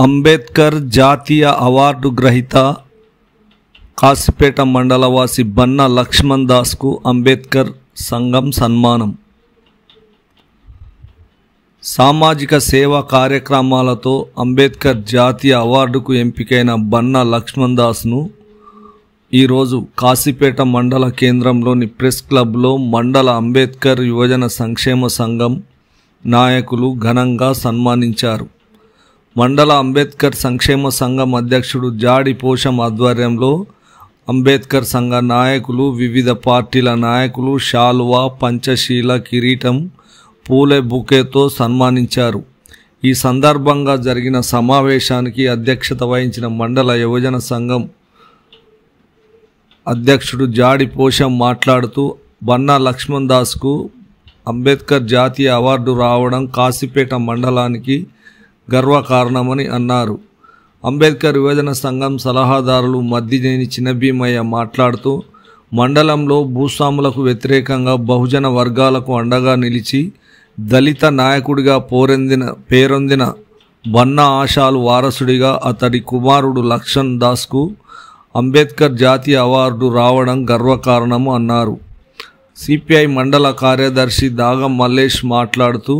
అంబేద్కర్ జాతీయ అవార్డు గ్రహీత కాసిపేట మండలవాసి బన్నా లక్ష్మణ్ దాస్కు అంబేద్కర్ సంఘం సన్మానం. సామాజిక సేవా కార్యక్రమాలతో అంబేద్కర్ జాతీయ అవార్డుకు ఎంపికైన బన్నా లక్ష్మణ్ దాస్ను ఈరోజు కాసిపేట మండల కేంద్రంలోని ప్రెస్ క్లబ్లో మండల అంబేద్కర్ యువజన సంక్షేమ సంఘం నాయకులు ఘనంగా సన్మానించారు. మండల అంబేద్కర్ సంక్షేమ సంఘం అధ్యక్షుడు జాడి పోషం ఆధ్వర్యంలో అంబేద్కర్ సంఘ నాయకులు, వివిధ పార్టీల నాయకులు శాలువా, పంచశీల, కిరీటం, పూలే బుకేతో సన్మానించారు. ఈ సందర్భంగా జరిగిన సమావేశానికి అధ్యక్షత వహించిన మండల యువజన సంఘం అధ్యక్షుడు జాడి పోషం మాట్లాడుతూ బన్నా లక్ష్మణ్ దాస్కు అంబేద్కర్ జాతీయ అవార్డు రావడం కాసిపేట మండలానికి గర్వకారణమని అన్నారు. అంబేద్కర్ యువజన సంఘం సలహాదారులు మద్దినేని చిన్నభీమయ్య మాట్లాడుతూ మండలంలో భూస్వాములకు వ్యతిరేకంగా బహుజన వర్గాలకు అండగా నిలిచి దళిత నాయకుడిగా పేరొందిన బన్నా ఆశాలు వారసుడిగా అతడి కుమారుడు లక్ష్మణ్ దాస్కు అంబేద్కర్ జాతీయ అవార్డు రావడం గర్వకారణము అన్నారు. సిపిఐ మండల కార్యదర్శి దాగం మల్లేష్ మాట్లాడుతూ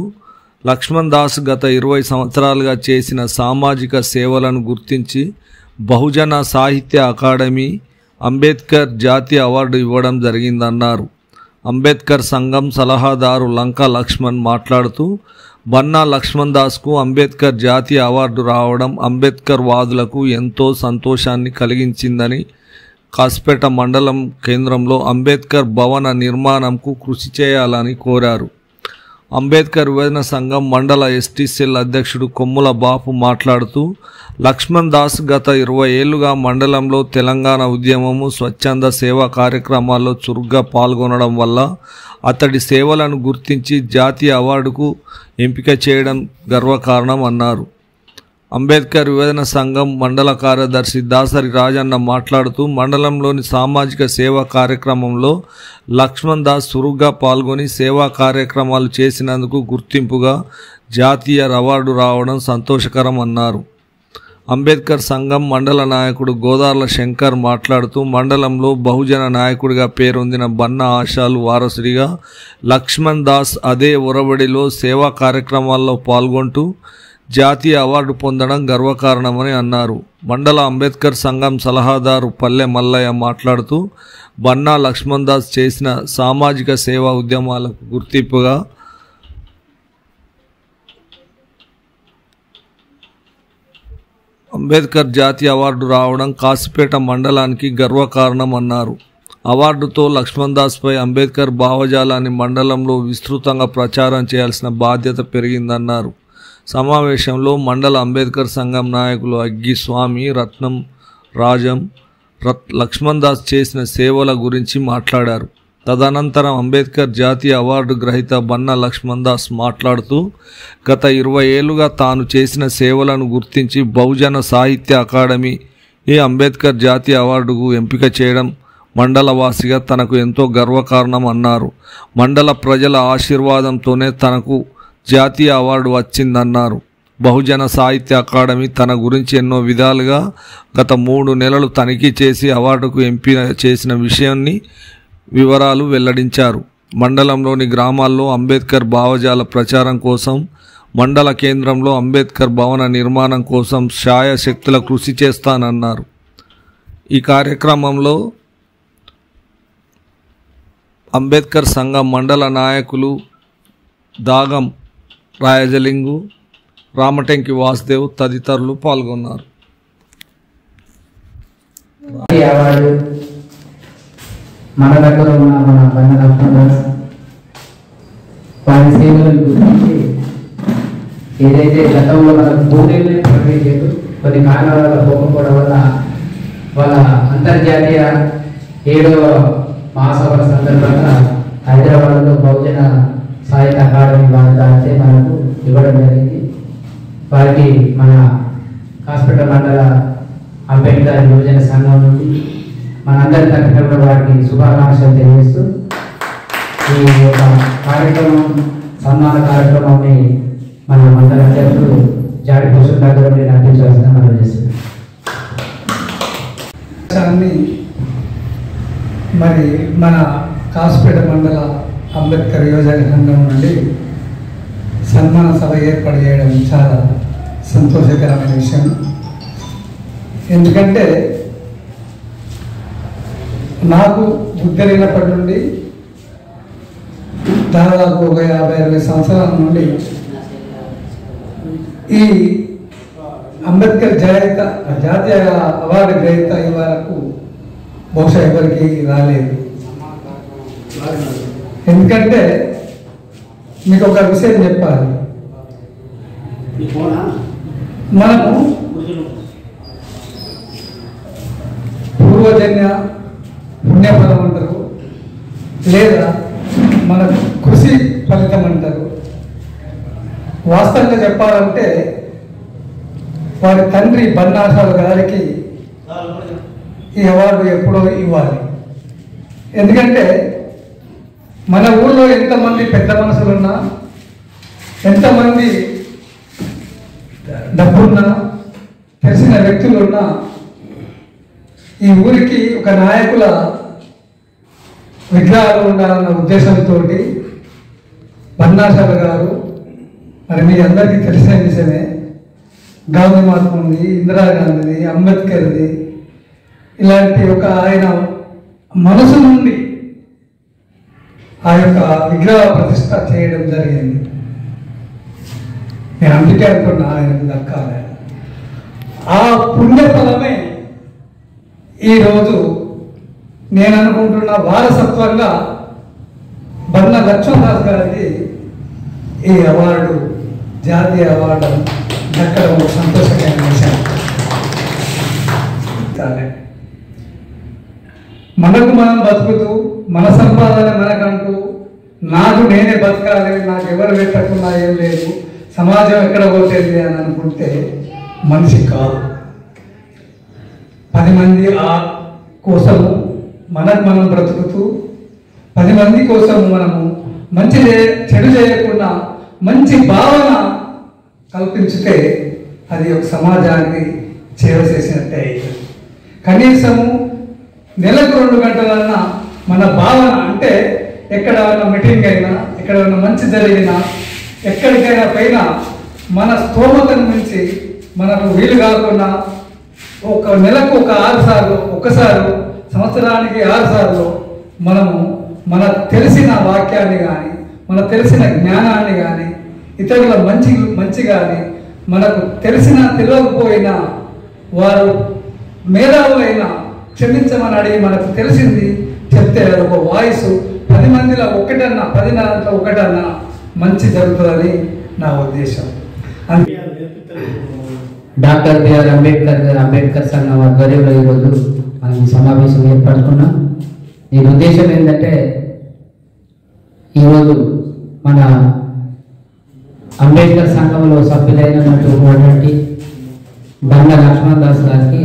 లక్ష్మణ్ దాస్ గత 20 సంవత్సరాలుగా చేసిన సామాజిక సేవలను గుర్తించి బహుజన సాహిత్య అకాడమీ అంబేద్కర్ జాతీయ అవార్డు ఇవ్వడం జరిగిందన్నారు. అంబేద్కర్ సంఘం సలహాదారు లంకా లక్ష్మణ్ మాట్లాడుతూ బన్నా లక్ష్మణ్ దాస్కు అంబేద్కర్ జాతీయ అవార్డు రావడం అంబేద్కర్ వాదులకు ఎంతో సంతోషాన్ని కలిగించిందని, కాసిపేట మండలం కేంద్రంలో అంబేద్కర్ భవన నిర్మాణంకు కృషి చేయాలని కోరారు. అంబేద్కర్ యువజన సంఘం మండల ఎస్టీ సెల్ అధ్యక్షుడు కొమ్ముల బాపు మాట్లాడుతూ లక్ష్మణ్ దాస్ గత 20 ఏళ్లుగా మండలంలో తెలంగాణ ఉద్యమము, స్వచ్ఛంద సేవా కార్యక్రమాల్లో చురుగ్గా పాల్గొనడం వల్ల అతడి సేవలను గుర్తించి జాతీయ అవార్డుకు ఎంపిక చేయడం గర్వకారణం అన్నారు. అంబేద్కర్ యువజన సంఘం మండల కార్యదర్శి దాసరి రాజన్న మాట్లాడుతూ మండలంలోని సామాజిక సేవా కార్యక్రమంలో లక్ష్మణ్ దాస్ చురుగ్గా పాల్గొని సేవా కార్యక్రమాలు చేసినందుకు గుర్తింపుగా జాతీయ అవార్డు రావడం సంతోషకరం అన్నారు. అంబేద్కర్ సంఘం మండల నాయకుడు గోదార్ల శంకర్ మాట్లాడుతూ మండలంలో బహుజన నాయకుడిగా పేరొందిన బన్నా ఆశాలు వారసుడిగా లక్ష్మణ్ దాస్ అదే ఒరవడిలో సేవా కార్యక్రమాల్లో పాల్గొంటూ జాతీయ అవార్డు పొందడం గర్వకారణమని అన్నారు. మండల అంబేద్కర్ సంఘం సలహాదారు పల్లె మల్లయ్య మాట్లాడుతూ బన్నా లక్ష్మణ్ దాస్ చేసిన సామాజిక సేవా ఉద్యమాలకు గుర్తింపుగా అంబేద్కర్ జాతీయ అవార్డు రావడం కాసిపేట మండలానికి గర్వకారణం అన్నారు. అవార్డుతో లక్ష్మణ్ దాస్పై అంబేద్కర్ భావజాలాన్ని మండలంలో విస్తృతంగా ప్రచారం చేయాల్సిన బాధ్యత పెరిగిందన్నారు. సమావేశంలో మండల అంబేద్కర్ సంఘం నాయకులు అగ్గి స్వామి, రత్నం రాజం లక్ష్మణ్ దాస్ చేసిన సేవల గురించి మాట్లాడారు. తదనంతరం అంబేద్కర్ జాతీయ అవార్డు గ్రహీత బన్నా లక్ష్మణ్ దాస్ మాట్లాడుతూ గత 20 ఏళ్లుగా తాను చేసిన సేవలను గుర్తించి బహుజన సాహిత్య అకాడమీ అంబేద్కర్ జాతీయ అవార్డుకు ఎంపిక చేయడం మండలవాసిగా తనకు ఎంతో గర్వకారణం అన్నారు. మండల ప్రజల ఆశీర్వాదంతోనే తనకు జాతీయ అవార్డు వచ్చిందన్నారు. బహుజన సాహిత్య అకాడమీ తన గురించి ఎన్నో విధాలుగా గత 3 నెలలు తనిఖీ చేసి అవార్డుకు ఎంపిక చేసిన విషయాన్ని వివరాలు వెల్లడించారు. మండలంలోని గ్రామాల్లో అంబేద్కర్ భావజాల ప్రచారం కోసం మండల కేంద్రంలో అంబేద్కర్ భవన నిర్మాణం కోసం శాయశక్తుల కృషి చేస్తానన్నారు. ఈ కార్యక్రమంలో అంబేద్కర్ సంఘం మండల నాయకులు దాగం రాయజలింగు, రామటెంకి వాసుదేవ్ తదితరులు పాల్గొన్నారు. మన దగ్గర ఉన్న మన బన్నా లక్ష్మణ్ దాస్ వారి సేవలను గురించి ఏదైతే గతంలో మనకు పోటీలు ప్రకటించారు, కొన్ని కారణాల వల్ల పోకపోవడం వల్ల వాళ్ళ అంతర్జాతీయ 7వ మహాసభల సందర్భంగా హైదరాబాద్లో బహుజన సాహిత్య అకాడమీ వారి దాంట్లో మనకు ఇవ్వడం జరిగింది. వారికి మన కాసిపేట మండల అంబేద్కర్ యువజన సంఘం నుండి మనందరి తరఫున వారికి శుభాకాంక్షలు తెలియజేస్తూ ఈ యొక్క కార్యక్రమం సన్మాన కార్యక్రమాన్ని మన మండల అధ్యక్షుడు జాడి పోషణ దగ్గర నేను అందించాల్సిన మనం చేస్తున్నాను. మరి మన కాసుపేట మండల అంబేద్కర్ యువజన సంఘం నుండి సన్మాన సభ ఏర్పాటు చేయడం చాలా సంతోషకరమైన విషయం. ఎందుకంటే నాకు బుద్ధరిగినప్పటి నుండి దాదాపు ఒక 50-60 సంవత్సరాల నుండి ఈ అంబేద్కర్ జాతీయ అవార్డు గ్రహీత ఈ వరకు బహుశా ఎవరికి రాలేదు. ఎందుకంటే మీకు ఒక విషయం చెప్పాలి. మనము పూర్వజన్య పుణ్యఫలం అంటారు, లేదా మన కృషి ఫలితం అంటారు. వాస్తవంగా చెప్పాలంటే వారి తండ్రి బన్నాసాల గారికి ఈ అవార్డు ఎప్పుడో ఇవ్వాలి. ఎందుకంటే మన ఊళ్ళో ఎంతమంది పెద్ద మనసులున్నా, ఎంతమంది డబ్బున్నా, తెలిసిన వ్యక్తులున్నా, ఈ ఊరికి ఒక నాయకుల విగ్రహాలు ఉండాలన్న ఉద్దేశంతో బన్నాసాల గారు, మరి మీ అందరికీ తెలిసిన విషయమే, గాంధీ మహాత్ముంది, ఇందిరాగాంధీది, అంబేద్కర్ది, ఇలాంటి ఒక ఆయన మనసు నుండి ఆ యొక్క విగ్రహ ప్రతిష్ట చేయడం జరిగింది. నేను అందుకే అనుకున్నా ఆయనకు దక్కాలి. ఆ పుణ్యఫలమే ఈరోజు నేను అనుకుంటున్న వారసత్వంగా బన్న లక్ష్మణదాస్ గారికి ఈ అవార్డు, జాతీయ అవార్డు దక్కడం సంతోషకరమైన విషయం. మనకు మనం బతుకుతూ, మన సంపాదన మనకంటూ, నాకు నేనే బతకాలి, నాకు ఎవరు పెట్టకుండా ఏం లేదు, సమాజం ఎక్కడ పోతుంది అని అనుకుంటే మనిషి కాదు. 10 మంది కోసము మనకు మనం బ్రతుకుతూ, 10 మంది కోసం మనము మంచి చెడు చేయకుండా మంచి భావన కల్పించితే అది ఒక సమాజానికి సేవ చేసినట్టే అవుతుంది. కనీసము నెలకు 2 గంటలన్నా మన భావన, అంటే ఎక్కడైనా మీటింగ్ అయినా, ఎక్కడైనా మంచి జరిగినా, ఎక్కడికైనా పైన మన స్తోమతను మించి మనకు వీలు కాకుండా ఒక నెలకు ఒక 6 సార్లు, ఒక్కసారి సంవత్సరానికి 6 సార్లు మనము మనకు తెలిసిన వాక్యాన్ని కానీ, మనకు తెలిసిన జ్ఞానాన్ని కానీ, ఇతరుల మంచి కానీ, మనకు తెలియకపోయినా వారు మేధావులైనా క్షమించమని అడిగి మనకు తెలిసింది చెప్తే ఒక వాయిస్ 10 మందిలో ఒకటన్నా, 10 దాంట్లో ఒకటన్నా మంచి జరుగుతుందని నా ఉద్దేశం. డాక్టర్ బిఆర్ అంబేద్కర్ గారు అంబేద్కర్ సంఘం ఆధ్వర్యంలో ఈరోజు మనం ఈ సమావేశం ఏర్పరచుకున్నాం. దీని ఉద్దేశం ఏంటంటే, ఈరోజు మన అంబేద్కర్ సంఘంలో సభ్యులైనటువంటి బండ లక్ష్మణదాస్ గారికి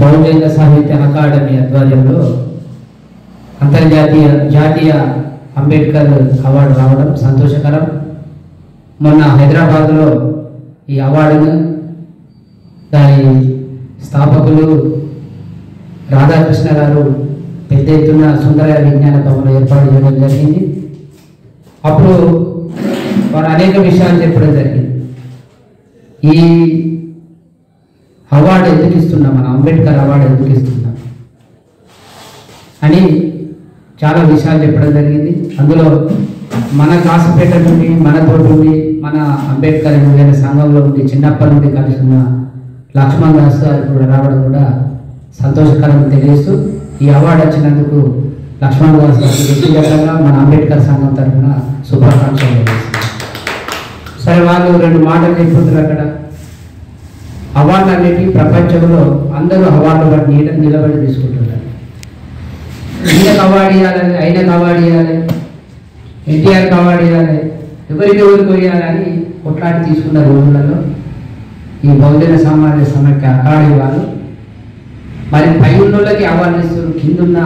బహుజన సాహిత్య అకాడమీ ఆధ్వర్యంలో జాతీయ అంబేద్కర్ అవార్డు రావడం సంతోషకరం. మొన్న హైదరాబాద్లో ఈ అవార్డును దాని స్థాపకులు రాధాకృష్ణ గారు పెద్ద ఎత్తున సుందర విజ్ఞాన భవనం ఏర్పాటు చేయడం జరిగింది. అప్పుడు వారు అనేక విషయాలు చెప్పడం జరిగింది. ఈ అవార్డు ఎందుకు ఇస్తున్నాం, మన అంబేద్కర్ అవార్డు ఎందుకు ఇస్తున్నాం అని చాలా విషయాలు చెప్పడం జరిగింది. అందులో మన కాసుపేట నుండి, మనతో నుండి, మన అంబేద్కర్ యువజన సంఘంలో నుండి చిన్నప్పటి నుండి కలిసి ఉన్న లక్ష్మణ్ దాస్ గారు కూడా రావడం కూడా సంతోషకరం తెలియజేస్తూ, ఈ అవార్డు వచ్చినందుకు లక్ష్మణ్ దాస్ గారికి వ్యక్తిగతంగా మన అంబేద్కర్ సంఘం తరఫున శుభాకాంక్షలు తెలియజేస్తున్నాం. సరే, వాళ్ళు 2 మాటలు చెప్పుకుంటారు. అక్కడ అవార్డు అనేది ప్రపంచంలో అందరూ అవార్డు బట్టి నిలబడి తీసుకుంటున్నారు. ఈయనకు అవార్డు ఇవ్వాలని, ఆయనకు అవార్డు ఇవ్వాలి, ఎన్టీఆర్కి అవార్డు ఇవ్వాలి, ఎవరికి ఇవ్వాలని కొట్లాడి తీసుకున్న రోజులలో ఈ బహుజన సామాజిక సమైక్య అకాడమీ వాళ్ళు మరి పై ఉన్నోళ్ళకి అవార్డు ఇస్తారు, కిందున్న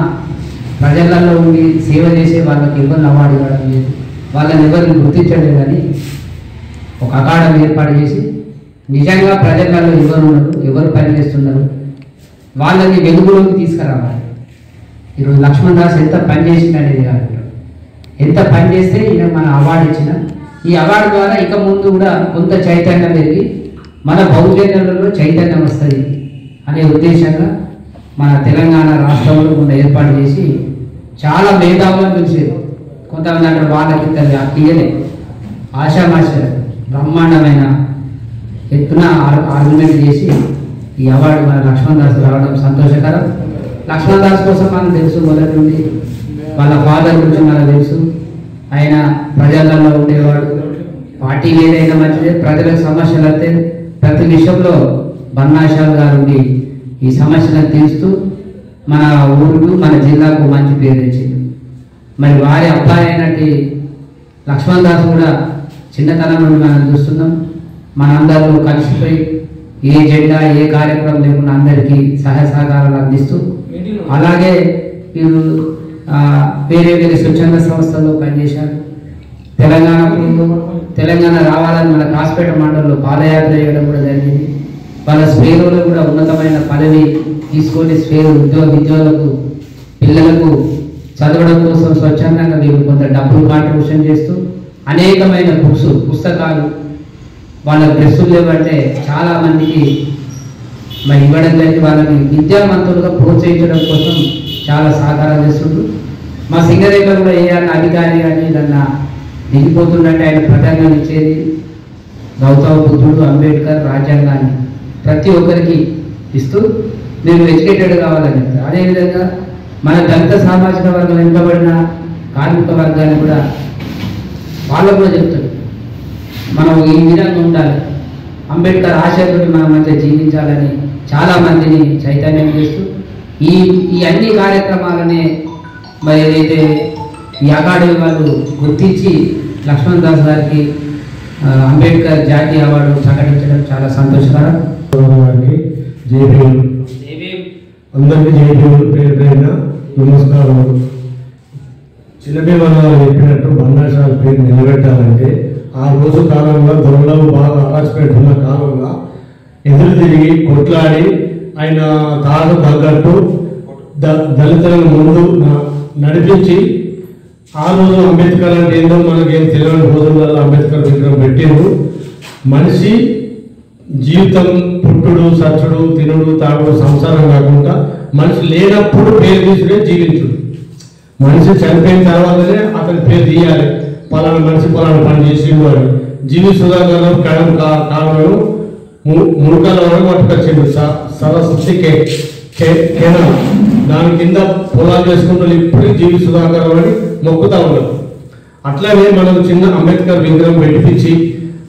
ప్రజలలో ఉండి సేవ చేసే వాళ్ళకి ఎవరిని అవార్డు ఇవ్వడం లేదు, వాళ్ళని ఎవరిని గుర్తించడం కానీ ఒక అకాడమీ ఏర్పాటు చేసి నిజంగా ప్రజలలో ఎవరు పనిచేస్తున్నారు వాళ్ళని వెలుగులోకి తీసుకురావాలి. ఈరోజు లక్ష్మణ్ దాస్ ఎంత పని చేసిందనేది కాదు, ఎంత పని చేస్తే ఈయన మన అవార్డు ఇచ్చిన ఈ అవార్డు ద్వారా ఇక ముందు కూడా కొంత చైతన్యం పెరిగి మన బహుజనులలో చైతన్యం వస్తుంది అనే ఉద్దేశంగా మన తెలంగాణ రాష్ట్రంలో కొంత ఏర్పాటు చేసి చాలా మేధావులను పిలిచారు. కొంతమంది అక్కడ వాళ్ళకి తీయలే ఆశామాష బ్రహ్మాండమైన ఎత్తున ఆర్గ్యుమెంట్ చేసి ఈ అవార్డు మన లక్ష్మణ్ దాస్ రావడం సంతోషకరం. లక్ష్మణ్ దాస్ కోసం మనకు తెలుసు, మొదటి నుండి వాళ్ళ ఫాదర్ గురించి మనకు తెలుసు. ఆయన ప్రజలలో ఉండేవాడు, పార్టీ ఏదైనా మంచిదే, ప్రజలకు సమస్యలు వస్తే ప్రతి విషయంలో బన్నాషాల్ గారు ఉండి ఈ సమస్యలను తీరుస్తూ మన ఊరుకు మన జిల్లాకు మంచి పేరు తెచ్చింది. మరి వారి అబ్బాయి అయినట్టు లక్ష్మణ్ దాస్ కూడా చిన్నతనం నుండి మనం చూస్తున్నాం. మనందరూ కలిసిపోయి ఏ జెండా ఏ కార్యక్రమం లేకుండా అందరికీ సహాయ సహకారాలు అందిస్తూ, అలాగే వీరు వేరే వేరే స్వచ్ఛంద సంస్థల్లో పనిచేశారు. తెలంగాణ రావాలని మన కాసిపేట మండలంలో పాదయాత్ర చేయడం కూడా జరిగింది. వాళ్ళ స్పేరులో కూడా ఉన్నతమైన పదవి తీసుకొని స్పేరు విద్యార్థులకు పిల్లలకు చదవడం కోసం స్వచ్ఛందంగా వీళ్ళు కొంత డబ్బులు కాంట్రిబ్యూషన్ చేస్తూ అనేకమైన పుస్తకాలు వాళ్ళ డ్రెస్సులు లేవంటే చాలా మందికి మరి ఇవ్వడం జరిగి వాళ్ళని విద్యావంతులుగా ప్రోత్సహించడం కోసం చాలా సహకారం చేస్తుండ్రు. మా సింగరేలో కూడా ఏ అధికారి కానీ ఏదన్నా దిగిపోతుందంటే ఆయన ప్రధానంగా ఇచ్చేది గౌతమ బుద్ధుడు, అంబేద్కర్ రాజ్యాంగాన్ని ప్రతి ఒక్కరికి ఇస్తూ నేను ఎడ్యుకేటెడ్ కావాలని చెప్తారు. అదేవిధంగా మన దళిత సామాజిక వర్గం వెనుకబడిన కార్మిక వర్గాన్ని కూడా వాళ్ళకు కూడా చెప్తాడు మనం ఈ విధంగా ఉండాలి, అంబేద్కర్ ఆశయంతో మనం మధ్య జీవించాలని చాలా మందిని చైతన్యం చేస్తూ ఈ అన్ని కార్యక్రమాలనే మరి ఏదైతే ఈ అకాడమీ వాళ్ళు గుర్తించి లక్ష్మణ్ దాస్ గారికి అంబేద్కర్ జాతీయ అవార్డు ప్రకటించడం చాలా సంతోషకరం. అందరికీ జేబీలు పేరు పేరున నమస్కారం. చిన్నపిల్లలు చెప్పినట్టు బన్నాషాల పేరు నిలబెట్టాలంటే ఆ రోజు కాలంలో దొరలు బాగా ఆకాశపెట్టున్న కాలంలో ఎదురు తిరిగి కొట్లాడి ఆయన తాను తగ్గట్టు దళితులను ముందు నడిపించి ఆ రోజు అంబేద్కర్ అంటే ఏందో మనకేం తెలియని రోజులలో అంబేద్కర్ విగ్రహం పెట్టారు. మనిషి జీవితం పుట్టుడు సచ్చుడు తినుడు తాగుడు సంసారం కాకుండా మనిషి లేనప్పుడు పేరు తీసుకునే జీవించుడు. మనిషి చనిపోయిన తర్వాతనే అతని పేరు తీయాలి, పలానా మనిషి పలానా పని చేసిండు అని. జీవి సుధాకర్ కడం కాలంలో మునకల వరకు పట్టుకొచ్చిండు సరస్వతి కేనాల్, దాని కింద పొలాలు చేసుకుంటూ ఇప్పుడు జీవి సుధాకర్ అని మొక్కుతా ఉన్నారు. అట్లానే మనం చిన్న అంబేద్కర్ విగ్రహం పెట్టించి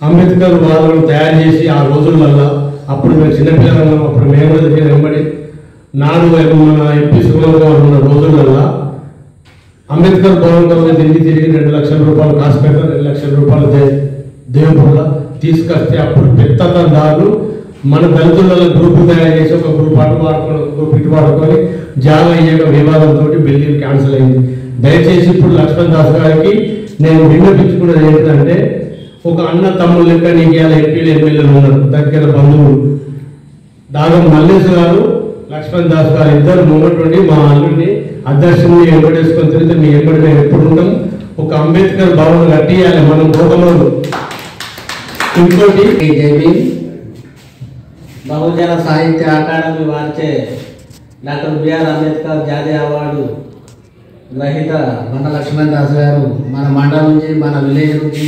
అంబేద్కర్ వాళ్ళను తయారు చేసి ఆ రోజులలో అప్పుడు మేము చిన్నపిల్లలు అప్పుడు మేము వెంబడి నాడు మన ఎంపీ సుబ్రహ్మణ్యం ఉన్న రోజులలో అంబేద్కర్ భవన్ తిరిగి 2 లక్షల రూపాయలు కాసు పెడతారు, 2 లక్షల రూపాయలు దేవుళ్ళ తీసుకొస్తే అప్పుడు పెద్దదారులు మన దళితులలో గ్రూపు తయారు చేసి ఒక గ్రూప్ అటు వాడుకొని గ్రూప్ ఇటు వాడుకొని జాగా అయ్యాక వివాదంతో బిల్డింగ్ క్యాన్సిల్ అయింది. దయచేసి ఇప్పుడు లక్ష్మణ్ దాస్ గారికి నేను విన్నపించుకున్నది ఏంటంటే ఒక అన్న తమ్ముడు లెక్క నీకు ఇలా ఎంపీలు ఎమ్మెల్యేలు ఉన్నారు, దగ్గర బంధువులు దాదాపు మల్లేష్ గారు లక్ష్మణ్ దాస్ గారు ఇద్దరు ముంగటుండి మా అల్లుడిని అధ్యక్షుడిని ఎంబడేసుకొని తిరిగితే మీ ఎంబడి మేము ఎప్పుడు ఉంటాం. ఒక అంబేద్కర్ భవన్ కట్టియాలి మనం కోటలోను. ఇంకోటి బహుజన సాహిత్య అకాడమీ వారిచే డాక్టర్ బిఆర్ అంబేద్కర్ జాతీయ అవార్డు గ్రహీత మన లక్ష్మణ్ దాస్ గారు మన మండలం నుంచి మన విలేజ్ నుంచి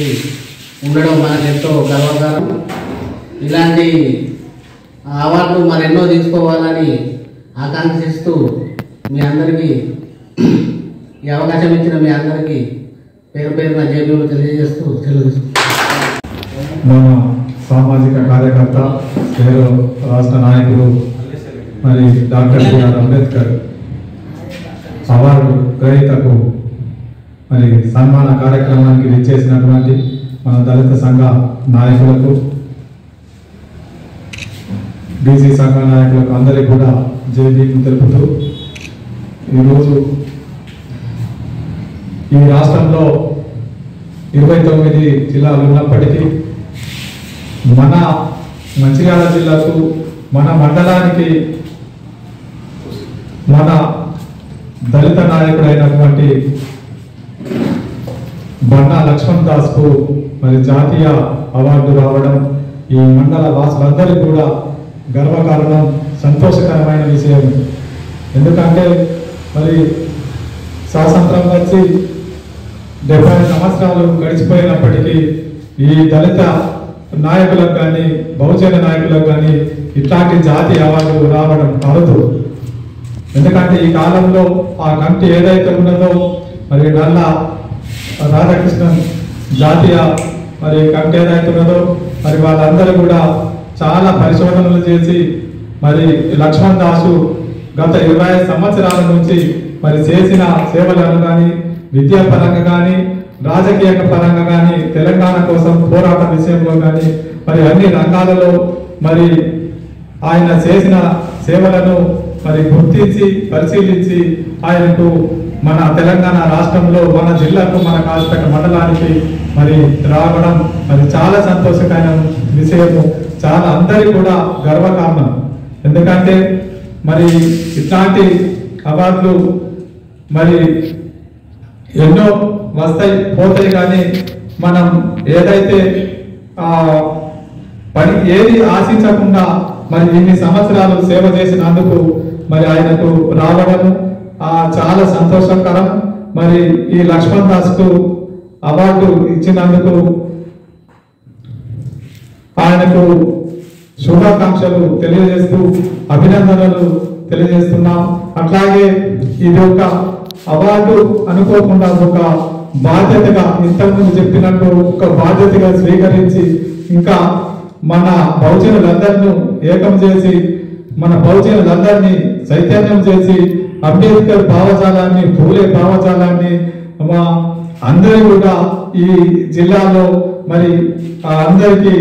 ఉండడం మనకు ఎంతో గర్వకారం. ఇలాంటి అవార్డులు మరెన్నో తీసుకోవాలని ఆకాంక్షిస్తూ మీ అందరికీ ఈ అవకాశం ఇచ్చిన మీ అందరికీ పేరు పేరున జేబీలు తెలియజేస్తూ తెలుగు మన సామాజిక కార్యకర్త రాష్ట్ర నాయకుడు మరి డాక్టర్ బిఆర్ అంబేద్కర్ అవార్డు గ్రహీతకు మరి సన్మాన కార్యక్రమానికి విచ్చేసినటువంటి మన దళిత సంఘ నాయకులకు బీసీ సంఘ నాయకులకు అందరికీ కూడా జేబీలు తెలుపుతూ ఈరోజు ఈ రాష్ట్రంలో 29 జిల్లాలు ఉన్నప్పటికీ మన మంచిర్యాల జిల్లాకు, మన మండలానికి మన దళిత నాయకుడైనటువంటి బన్నా లక్ష్మణ్ దాస్కు మరి జాతీయ అవార్డు రావడం ఈ మండల వాసులందరికీ కూడా గర్వకారణం, సంతోషకరమైన విషయం. ఎందుకంటే మరి స్వాతంత్రం వచ్చి 70 సంవత్సరాలు గడిచిపోయినప్పటికీ ఈ దళిత నాయకులకు కానీ బహుజన నాయకులకు కానీ ఇట్లాంటి జాతీయ అవార్డు రావడం అరుదు. ఎందుకంటే ఈ కాలంలో ఆ కమిటీ ఏదైతే ఉన్నదో మరి నల్ల రాధాకృష్ణన్ జాతీయ మరి కమిటీ ఏదైతే ఉన్నదో మరి వాళ్ళందరూ కూడా చాలా పరిశోధనలు చేసి మరి లక్ష్మణ్ దాసు గత 25 సంవత్సరాల నుంచి మరి చేసిన సేవలను కానీ విద్యాపరంగా కానీ రాజకీయ పరంగా కానీ తెలంగాణ కోసం పోరాట విషయంలో కానీ మరి అన్ని రంగాలలో మరి ఆయన చేసిన సేవలను మరి గుర్తించి పరిశీలించి ఆయనకు మన తెలంగాణ రాష్ట్రంలో మన జిల్లాకు మన కాసిపేట మండలానికి మరి రావడం మరి చాలా సంతోషకరమైన విషయము, చాలా అందరికీ కూడా గర్వకారణం. ఎందుకంటే మరి ఇట్లాంటి అవార్డులు మరి ఎన్నో వస్తాయి పోతాయి, కానీ మనం ఏదైతే పని ఏది ఆశించకుండా మరి ఇన్ని సంవత్సరాలు సేవ చేసినందుకు మరి ఆయనకు రావడం చాలా సంతోషకరం. మరి ఈ లక్ష్మణ్ దాస్కు అవార్డు ఇచ్చినందుకు ఆయనకు శుభాకాంక్షలు తెలియజేస్తూ అభినందనలు తెలియజేస్తున్నాం. అట్లాగే ఇది ఒక అవార్డు అనుకోకుండా ఒక బాధ్యతగా, ఇంతకుముందు చెప్పినట్టు ఒక బాధ్యతగా స్వీకరించి ఇంకా మన బహుజనులందరినీ ఏకం చేసి మన బహుజనులందరినీ చైతన్యం చేసి అంబేద్కర్ భావజాలాన్ని, పూలే భావజాలాన్ని అందరూ కూడా ఈ జిల్లాలో మరి అందరికీ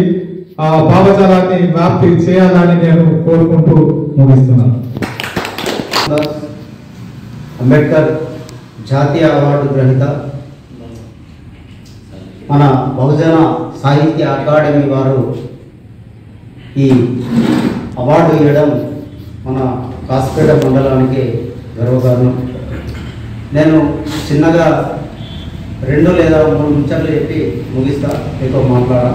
ఆ భావజాలాన్ని వ్యాప్తి చేయాలని నేను కోరుకుంటూ ముగిస్తున్నాను. అంబేద్కర్ జాతీయ అవార్డు గ్రహీత మన బహుజన సాహిత్య అకాడమీ వారు ఈ అవార్డు ఇవ్వడం మన కాసిపేట మండలానికి గర్వకారణం. నేను చిన్నగా 2 లేదా 3 నిమిషాలు చెప్పి ముగిస్తా, ఎక్కువ మాట్లాడా.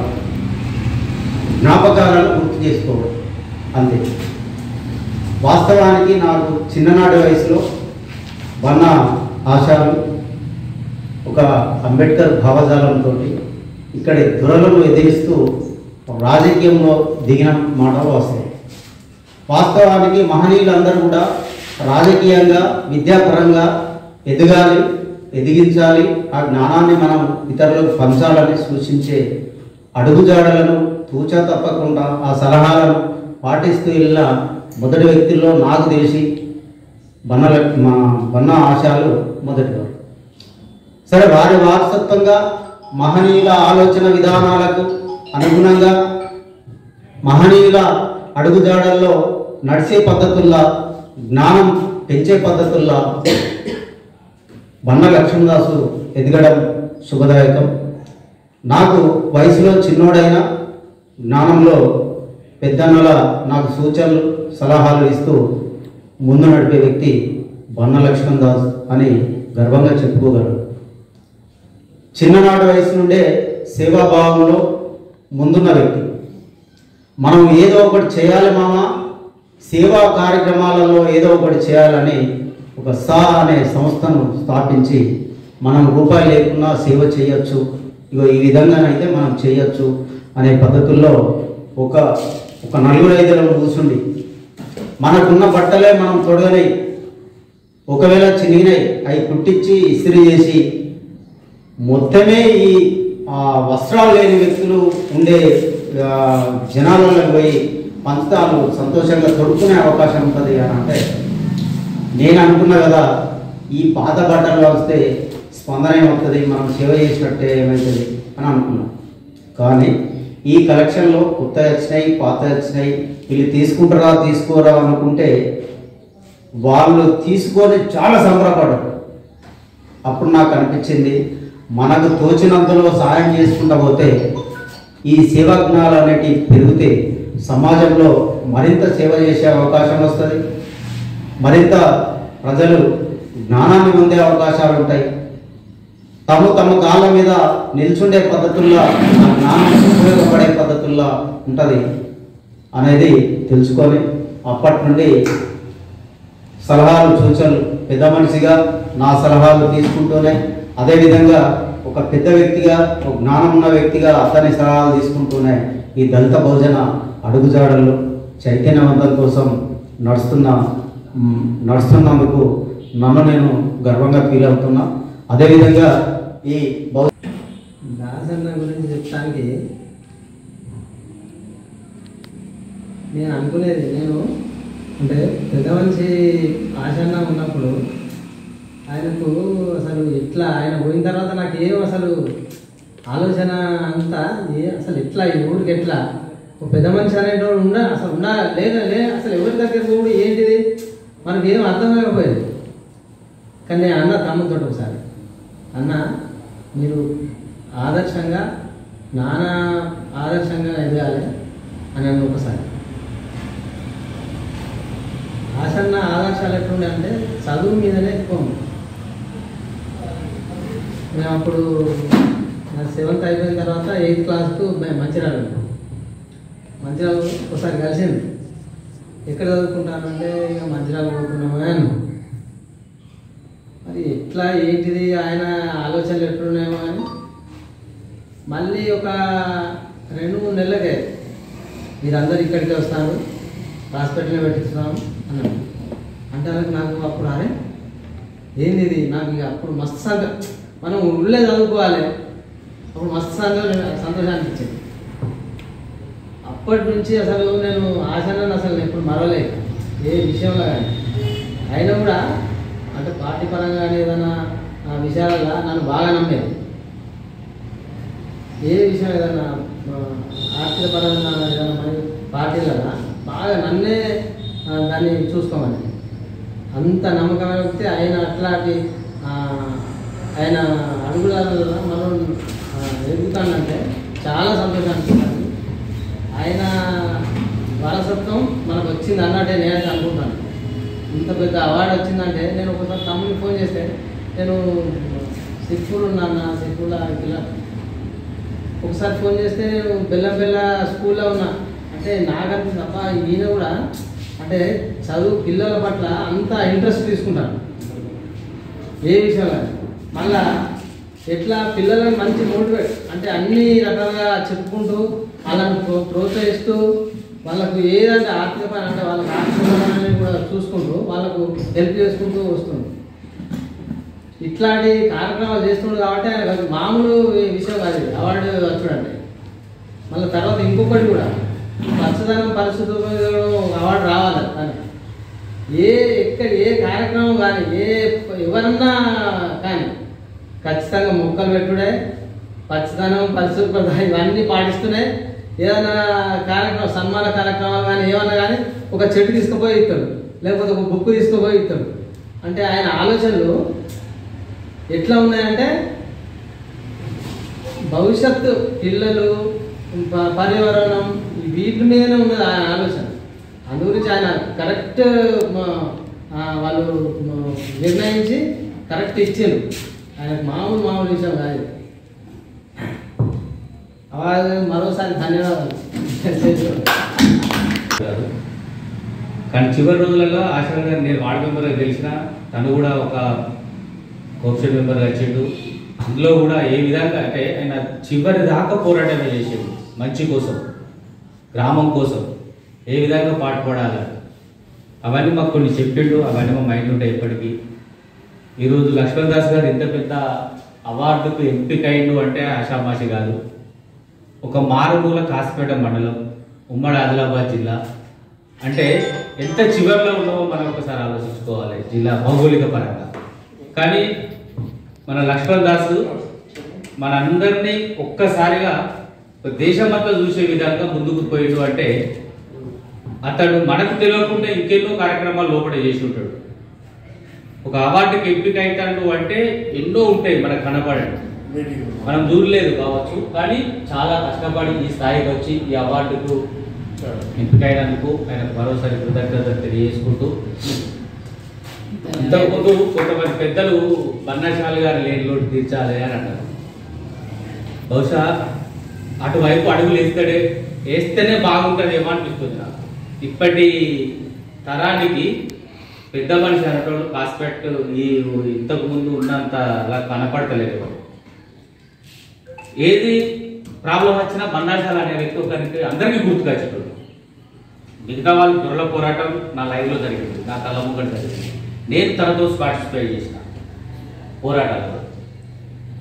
జ్ఞాపకాలను గుర్తు చేసుకోవడం అంతే. వాస్తవానికి నాకు చిన్ననాటి వయసులో బన్నా ఆశయాలు, ఒక అంబేద్కర్ భావజాలంతో ఇక్కడి దురలను ఎదిరిస్తూ రాజకీయంలో దిగిన మాటలు వస్తాయి. వాస్తవానికి మహనీయులందరూ కూడా రాజకీయంగా, విద్యాపరంగా ఎదగాలి, ఎదిగించాలి, ఆ జ్ఞానాన్ని మనం ఇతరులకు పంచాలని సూచించే అడుగుజాడలను తూచా తప్పకుండా ఆ సలహాలను పాటిస్తూ వెళ్ళిన మొదటి వ్యక్తుల్లో నాకు తెలిసి బన్నా ఆశయాలు మొదటివారు. సరే, వారి వారసత్వంగా మహనీయుల ఆలోచన విధానాలకు అనుగుణంగా మహనీయుల అడుగుజాడల్లో నడిచే పద్ధతుల్లో, జ్ఞానం పెంచే పద్ధతుల్లో బన్నా లక్ష్మణ్ దాసు ఎదగడం శుభదాయకం. నాకు వయసులో చిన్నోడైన జ్ఞానంలో పెద్దన్నల నాకు సూచనలు సలహాలు ఇస్తూ ముందు నడిపే వ్యక్తి బన్నా లక్ష్మణ్ దాస్ అని గర్వంగా చెప్పుకోగలరు. చిన్ననాటి వయసు నుండే సేవాభావంలో ముందున్న వ్యక్తి. మనం ఏదో ఒకటి చేయాలి మామ, సేవా కార్యక్రమాలలో ఏదో ఒకటి చేయాలని ఒక అనే సంస్థను స్థాపించి మనం రూపాయి లేకుండా సేవ చేయొచ్చు, ఇగో ఈ విధంగానైతే మనం చేయొచ్చు అనే పద్ధతుల్లో ఒక 4-5 కూర్చుండి మనకున్న బట్టలే మనం తొడగనై, ఒకవేళ చినిగినై అవి కుట్టించి ఇస్త్రీ చేసి మొత్తమే ఈ వస్త్రాలు లేని వ్యక్తులు ఉండే జనాలకు పోయి పంచుతాను సంతోషంగా తొడుక్కునే అవకాశం ఉంటుంది అని అంటే, నేను అనుకున్నా కదా ఈ పాత బట్టలు వస్తే స్పందన ఏమవుతుంది, మనం సేవ చేసినట్టే ఏమవుతుంది అని అనుకున్నాను. కానీ ఈ కలెక్షన్లో కొత్త వచ్చినాయి, పాత వచ్చినాయి, వీళ్ళు తీసుకుంటారా తీసుకోరా అనుకుంటే వాళ్ళు తీసుకొని చాలా సంబరపడ్డారు. అప్పుడు నాకు అనిపించింది, మనకు తోచినంతలో సాయం చేసుకుంటూ పోతే ఈ సేవా గుణాలు అనేటివి పెరిగితే సమాజంలో మరింత సేవ చేసే అవకాశం వస్తుంది, మరింత ప్రజలు జ్ఞానాన్ని పొందే అవకాశాలు ఉంటాయి. తమ కాళ్ళ మీద నిల్చుండే పద్ధతుల్లో ఆ జ్ఞానం ఉపయోగపడే పద్ధతుల్లో ఉంటుంది అనేది తెలుసుకొని అప్పటి నుండి సలహాలు సూచనలు పెద్ద మనిషిగా నా సలహాలు తీసుకుంటూనే, అదేవిధంగా ఒక పెద్ద వ్యక్తిగా, ఒక జ్ఞానం ఉన్న వ్యక్తిగా అతని సలహాలు తీసుకుంటూనే ఈ దళిత బహుజన అడుగుజాడల్లో చైతన్యవంతం కోసం నడుస్తున్నందుకు నన్ను నేను గర్వంగా ఫీల్ అవుతున్నా. అదేవిధంగా ఈ దాసన్న గురించి చెప్తానికి నేను అనుకునేది, అంటే పెద్ద మనిషి ఆశన్న ఉన్నప్పుడు ఆయనకు అసలు ఎట్లా ఆయన పోయిన తర్వాత నాకు ఏం అసలు ఆలోచన అంతా అసలు ఎట్లా ఈ ఊరికి ఎట్లా ఒక పెద్ద మనిషి అనేటోడు అసలు లేదా అసలు ఎవరి దగ్గర కూడా ఏంటిది మనకి ఏం అర్థమైపోయేది. కానీ నేను అన్న తమ్ముతో ఒకసారి, అన్న మీరు ఆదర్శంగా నానా ఆదర్శంగా ఎదగాలి అని అన్న ఒకసారి. ఆశన్న ఆదర్శాలు ఎట్లుండే అంటే చదువు మీదనే ఎక్కువ. మేము అప్పుడు 7th అయిపోయిన తర్వాత 8th క్లాస్కు మంచిర్యాల ఒకసారి కలిసింది. ఎక్కడ చదువుకుంటానంటే ఇక మంచిర్యాల పోతున్నాము అని. మరి ఎట్లా ఏంటిది ఆయన ఆలోచనలు ఎట్లున్నాయేమో అని మళ్ళీ ఒక 2-3 నెలలకే మీరందరూ ఇక్కడికి వస్తారు, హాస్పిటల్లో పెట్టిస్తున్నాము అన్నాడు. అంటే నాకు అప్పుడు అరే ఏంది ఇది, నాకు ఇక అప్పుడు మస్తు మనం ఊళ్ళో చదువుకోవాలి, అప్పుడు మస్తు సంతోషాన్ని ఇచ్చింది. అప్పటి నుంచి అసలు నేను ఆశను అసలు ఎప్పుడు మరవలేదు ఏ విషయంలో కానీ. అయినా కూడా అంటే పార్టీ పరంగా కానీ ఏదైనా విషయాలలో నన్ను బాగా నమ్మేది. ఏ విషయం ఏదన్నా ఆర్థిక పరంగా ఏదైనా మరి పార్టీలలో బాగా నన్నే దాన్ని చూసుకోమని అంత నమ్మకమైన వ్యక్తి ఆయన. అట్లాంటి ఆయన అడుగులలో మనం ఎదుగుతానంటే చాలా సంతోషం అనిపిస్తుంది. ఆయన వారసత్వం మనకు వచ్చింది అన్నట్టే నేను అనుకుంటాను. ఇంత పెద్ద అవార్డు వచ్చిందంటే నేను ఒకసారి తమ్ముడికి ఫోన్ చేస్తే, నేను సిక్కులు ఉన్నాను, సిక్కుల ఇలా ఒకసారి ఫోన్ చేస్తే నేను బెల్లంబెల్ల స్కూల్లో ఉన్నా అంటే నాకంత తప్ప ఈయన కూడా అంటే చదువు పిల్లల పట్ల అంత ఇంట్రెస్ట్ తీసుకుంటాను ఏ విషయంలో. మళ్ళా ఎట్లా పిల్లలను మంచి మోటివేట్ అంటే అన్ని రకాలుగా చెప్పుకుంటూ వాళ్ళని ప్రోత్సహిస్తూ వాళ్ళకు ఏదంటే ఆర్థిక పని అంటే వాళ్ళకి ఆర్థిక పని కూడా చూసుకుంటూ వాళ్ళకు హెల్ప్ చేసుకుంటూ వస్తుంది. ఇట్లాంటి కార్యక్రమాలు చేస్తుండు కాబట్టి ఆయన మామూలు విషయం కాదు అవార్డు వచ్చాడంటే. మళ్ళీ తర్వాత ఇంకొకటి కూడా పచ్చదనం పరిస్థితి అవార్డు రావాలి కానీ ఏ కార్యక్రమం కానీ ఎవరన్నా కానీ ఖచ్చితంగా మొక్కలు పెట్టుడే, పచ్చదనం పరిశుభ్రత ఇవన్నీ పాటిస్తూనే ఏదైనా కార్యక్రమం సన్మాన కార్యక్రమాలు కానీ ఏమన్నా కానీ ఒక చెట్టు తీసుకుపోయి ఇస్తాడు, లేకపోతే ఒక బుక్ తీసుకుపోయి ఇస్తాడు. అంటే ఆయన ఆలోచనలు ఎట్లా ఉన్నాయంటే భవిష్యత్తు పిల్లలు పర్యావరణం వీటి మీదనే ఉన్నది ఆయన ఆలోచన. అందు గురించి ఆయన కరెక్ట్ వాళ్ళు నిర్ణయించి కరెక్ట్ ఇచ్చారు. ఆయనకు మామూలు విషయం కాదు. మరోసారి ధన్యవాదాలు. కానీ చివరి రోజులలో ఆశ్రమ గారు నేను వార్డు మెంబర్గా గెలిచిన, తను కూడా ఒక కోఆప్షన్ మెంబర్గా వచ్చాడు. అందులో కూడా ఏ విధంగా అంటే ఆయన చివరి దాకా పోరాటమే చేసాడు మంచి కోసం, గ్రామం కోసం ఏ విధంగా పాటుపడాలి అవన్నీ మాకు కొన్ని చెప్పిండు. అవన్నీ మా మైండ్ ఉంటాయి ఎప్పటికీ. ఈరోజు లక్ష్మణ్ దాస్ గారు ఇంత పెద్ద అవార్డుకు ఎంపిక అయిండు అంటే ఆషామాషి కాదు. ఒక మారుమూల కాసిపేట మండలం, ఉమ్మడి ఆదిలాబాద్ జిల్లా అంటే ఎంత చివరిలో ఉన్నామో మనం ఒకసారి ఆలోచించుకోవాలి జిల్లా భౌగోళిక పరంగా. కానీ మన లక్ష్మణ్ దాస్ మనందరినీ ఒక్కసారిగా దేశమంతా చూసే విధంగా ముందుకు పోయిండు అంటే అతడు మనకు తెలియకుండా ఇంకెన్నో కార్యక్రమాలు లోపల చేసి ఉంటాడు. ఒక అవార్డుకి ఎంపిక అవుతాడు అంటే ఎన్నో ఉంటాయి మనకు కనపడండి. మనం చూడలేదు కావచ్చు, కానీ చాలా కష్టపడి ఈ స్థాయికి వచ్చి ఈ అవార్డుకు ఎంపికైనందుకు ఆయనకు మరోసారి కృతజ్ఞతలు తెలియజేసుకుంటూ, ఇంతకుముందు కొంతమంది పెద్దలు బన్నాశాలి గారు లేని లోటు తీర్చాలి అని అన్నారు. బహుశా అటువైపు అడుగులు వేస్తేనే బాగుంటుందేమో అనిపిస్తుంది నాకు. ఇప్పటి తరానికి పెద్ద మనిషి అనేటోళ్ళు కాస్పెక్ట్ ఇంతకు ముందు ఉన్నంత అలా కనపడతలేదు. ఏది ప్రాబ్లం వచ్చినా బన్నాశాల అనే వ్యక్తి ఒకరికి అందరికీ గుర్తుకొచ్చేటోడు. మిగతా వాళ్ళు దొరల పోరాటం నా లైవ్లో జరిగింది, నా కళ్ళ ముంగట జరిగింది. నేను తనతో పార్టిసిపేట్ చేసిన పోరాటాలలో,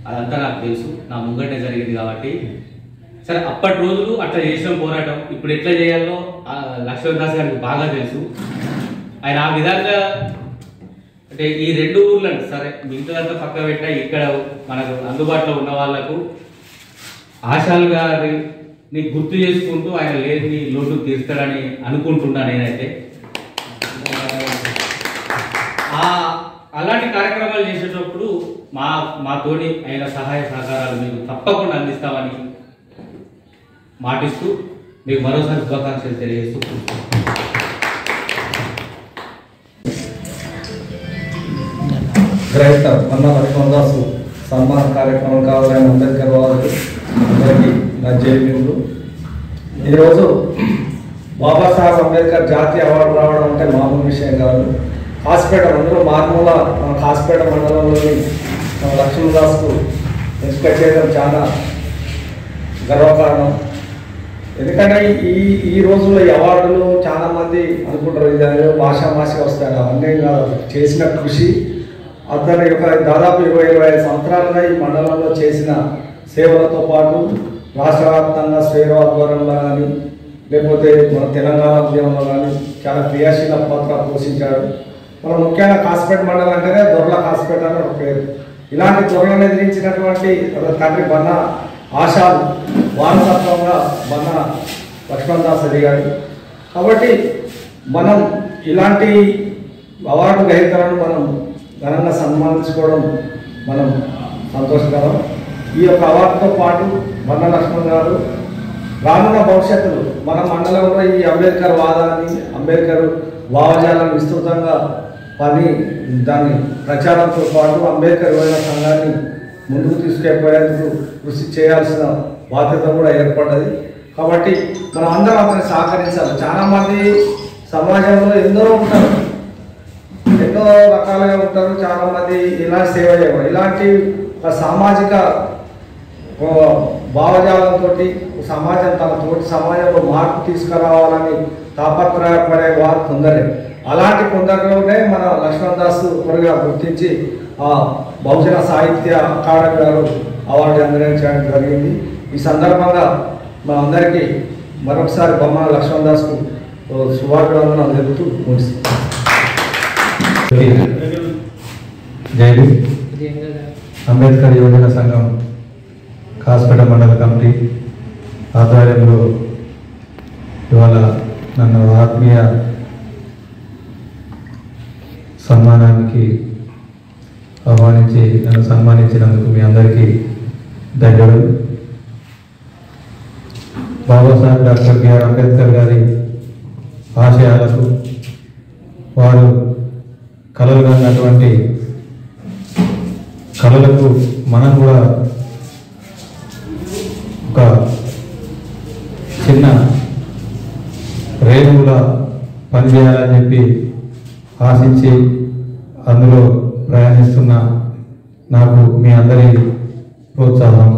అదంతా నాకు తెలుసు, నా ముంగటే జరిగింది. కాబట్టి సరే, అప్పటి రోజులు అట్లా చేసిన పోరాటం ఇప్పుడు ఎట్లా చేయాలో లక్ష్మణ్ దాస్ గారికి బాగా తెలుసు. ఆయన ఆ విధంగా అంటే ఈ 2 ఊర్లను సరే మిగతాదంతా పక్క పెట్టా ఇక్కడ మనకు అందుబాటులో ఉన్న వాళ్లకు ఆశాల్ గారిని గుర్తు చేసుకుంటూ ఆయన లేని లోటు తీర్స్తాడని అనుకుంటున్నా నేనైతే. అలాంటి కార్యక్రమాలు చేసేటప్పుడు మాతోని ఆయన సహాయ సహకారాలు మీకు తప్పకుండా అందిస్తామని మాటిస్తూ మీకు మరోసారి శుభాకాంక్షలు తెలియజేస్తూ గ్రహీత పన్నా లక్ష్మణదాసు సన్మాన కార్యక్రమం కావాలని అంబేద్కర్ వారికి అందరికీ నా జైలు. ఈరోజు బాబాసాహెబ్ అంబేద్కర్ జాతీయ అవార్డు రావడం అంటే మామూలు విషయం కాదు. కాసిపేట మండలం మార్మూల కాసిపేట మండలంలోని లక్ష్మణదాస్కు ఎంపిక చేయడం చాలా గర్వకారణం. ఎందుకంటే ఈ రోజుల్లో ఈ అవార్డులు చాలామంది అనుకుంటారు ఇది భాషామాషిగా వస్తాయి. అవన్నీ చేసిన కృషి, అతని యొక్క దాదాపు 20-25 సంవత్సరాలుగా ఈ మండలంలో చేసిన సేవలతో పాటు రాష్ట్ర వ్యాప్తంగా స్వేరో ఆధ్వర్యంలో కానీ లేకపోతే మన తెలంగాణ ఉద్యమంలో కానీ చాలా క్రియాశీల పాత్ర పోషించాడు. మనం ముఖ్యంగా కాసిపేట మండలం అంటేనే దొరల కాసిపేట అని ఒక పేరు. ఇలాంటి దొరలను ఎదిరించినటువంటి తండ్రి బన్నా ఆశాలు వారసత్వంగా బన్నా లక్ష్మణ్ దాస్ ఎదిగాడు. కాబట్టి మనం ఇలాంటి అవార్డు గ్రహీతలను మనం ఘనంగా సన్మానించుకోవడం మనం సంతోషకరం. ఈ యొక్క అవార్డుతో పాటు బన్నా లక్ష్మణ్ గారు రానున్న భవిష్యత్తులో మన మండలంలో ఈ అంబేద్కర్ వాదాన్ని, అంబేద్కర్ భావజాలను విస్తృతంగా దాని ప్రచారంతో పాటు అంబేద్కర్ యువజన సంఘాన్ని ముందుకు తీసుకెళ్ళిపోయేందుకు కృషి చేయాల్సిన బాధ్యత కూడా ఏర్పడ్డది. కాబట్టి మనం అందరం అతన్ని సహకరించాలి. చాలామంది సమాజంలో ఎందరో ఉంటారు, ఎన్నో రకాలుగా ఉంటారు. చాలామంది ఇలా సేవ చేయడం, ఇలాంటి సామాజిక భావజాలంతో తన తోటి సమాజంలో మార్పు తీసుకురావాలని తాపత్రయపడే వారు కొందరే. అలాంటి కొందరిలోనే మన లక్ష్మణ్ దాస్ త్వరగా గుర్తించి బహుజన సాహిత్య అకాడమీ గారు అవార్డు అందజేయడం జరిగింది. ఈ సందర్భంగా మా అందరికీ మరొకసారి బొమ్మన లక్ష్మణ్ దాస్కు శుభాభివందనాలు చెబుతూ ముగిస్తాం. జైలు అంబేద్కర్ యువజన సంఘం కాసిపేట మండల కమిటీ ఆధ్వర్యంలో ఇవాళ నన్ను ఆత్మీయ సన్మానానికి ఆహ్వానించి నన్ను సన్మానించినందుకు మీ అందరికీ ధన్యవాదాలు. బాబాసాహెబ్ డాక్టర్ బిఆర్ అంబేద్కర్ గారి ఆశయాలకు, వారు కలలు కన్నటువంటి కళలకు మనం కూడా ఒక చిన్న రేణువులా పనిచేయాలని చెప్పి ఆశించి అందులో ప్రయాణిస్తున్న నాకు మీ అందరి ప్రోత్సాహం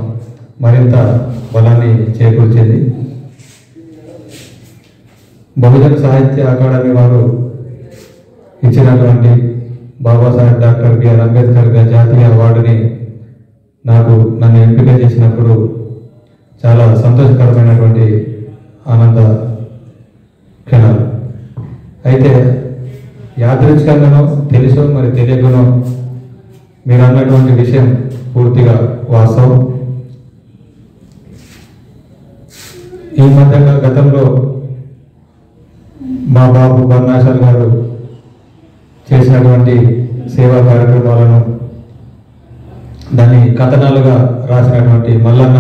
మరింత బలాన్ని చేకూర్చింది. బహుజన సాహిత్య అకాడమీ వారు ఇచ్చినటువంటి బాబాసాహెబ్ డాక్టర్ బిఆర్ అంబేద్కర్ జాతీయ అవార్డుని నన్ను ఎంపిక చేసినప్పుడు చాలా సంతోషకరమైనటువంటి ఆనంద క్షణాలు. అయితే యాదృచ్ఛికంగానో తెలుసో మరి తెలియకనో మీరు అన్నటువంటి విషయం పూర్తిగా వాస్తవం. ఈ మధ్యగా గతంలో మా బాబు బన్నాశాల్ గారు చేసినటువంటి సేవా కార్యక్రమాలను దాన్ని కథనాలుగా రాసినటువంటి మల్లన్న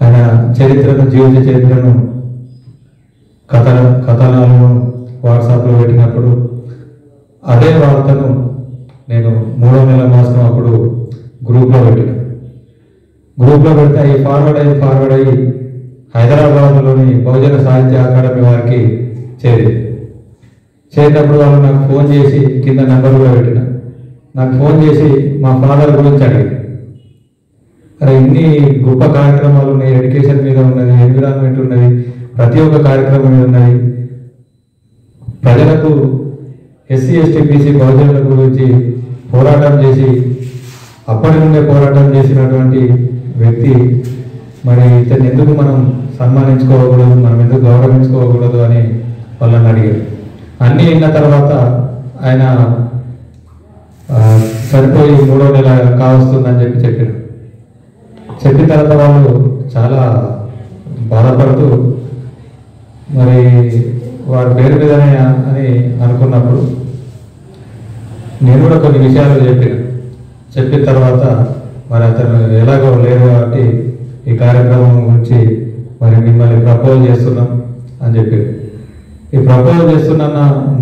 ఆయన జీవిత చరిత్రను కథనాలను వాట్సాప్లో పెట్టినప్పుడు అదే వార్తను నేను 3వ నెల మాసం అప్పుడు గ్రూప్లో పెడితే అవి ఫార్వర్డ్ అయ్యి హైదరాబాద్లోని బహుజన సాహిత్య అకాడమీ వారికి చేరినప్పుడు వాళ్ళు నాకు ఫోన్ చేసి కింద నెంబర్ కూడా పెట్టిన నాకు ఫోన్ చేసి మా ఫాదర్ గురించి అడిగారు. అరే ఇన్ని గొప్ప కార్యక్రమాలు ఉన్నాయి, ఎడ్యుకేషన్ మీద ఉన్నది, ఎన్విరాన్మెంట్ ఉన్నది, ప్రతి ఒక్క కార్యక్రమం మీద ఉన్నది, ప్రజలకు ఎస్సీ ఎస్టీ బీసీ బహుజనుల గురించి పోరాటం చేసి అప్పటి నుండే పోరాటం చేసినటువంటి వ్యక్తి, మరి ఇతన్ని ఎందుకు మనం సన్మానించుకోకూడదు, మనం ఎందుకు గౌరవించుకోకూడదు అని వాళ్ళని అడిగారు. అన్నీ విన్న తర్వాత ఆయన సరిపోయి 3వ నెల కావస్తుందని చెప్పిన తర్వాత వాళ్ళు చాలా బాధపడుతూ మరి వారి పేరు మీదనే అని అనుకున్నప్పుడు నేను కూడా కొన్ని విషయాలు చెప్పిన తర్వాత మరి అతను ఎలాగో లేరు కాబట్టి ఈ కార్యక్రమం గురించి మరి మిమ్మల్ని ప్రపోజ్ చేస్తున్నాం అని చెప్పారు. ఈ ప్రపోజ్ చేస్తున్న